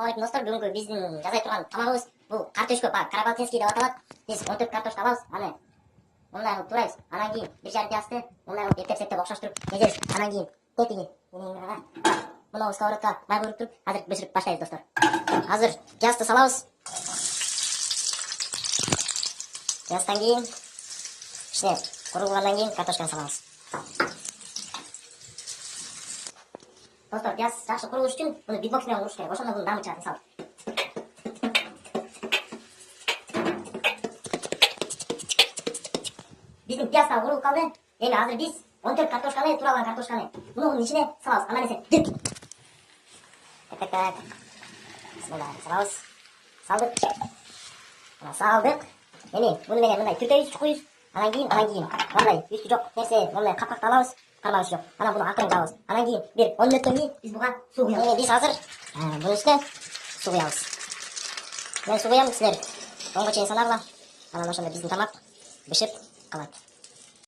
Ассалаумалейкум достор, бүгүнкү биздин жасай турган тамагыбыз бул картошка, карабалтинский деп аталат. Биз 14 картошка алабыз, аны мындай кылып турайбыз. Анан кийин бир жарым пиязды мындай кылып эптеп окшоштуруп езебиз. Анан кийин тетиги мына сковородка май куюп туруп, азыр бышырып баштайбыз достор. Азыр пиязды салабыз. Пияздан кийин ичине курулгандан кийин картошканы салабыз. Достор, пияз жакшы курулуш үчүн буну битбокс менен куруш керек. Ошондо бунун даамы чыгат, мисалы. Биздин пияз да курулуп калды. Эми азыр биз 14 картошканы, туралган картошканы мунун ичине салабыз. Андан эсен. Так. Бисмилlah, салабыз. Салдык. Мына салдык. Эми муну менен мындай түртөйбүз, чукуйбуз. Анан кийин мындай үстү жок нерсе, мындай капкакты алабыз. Кармак жок. Анан буну акырын жабабыз. Анан кийин бир 10 мүнөттөн кийин биз буга суу куябыз. Эми биз азыр bunun üstüne su koyarız. Ben su koyayım, sizler onga çeyin sanarlar. Anam aşağıda bizim tamak pişip kalat.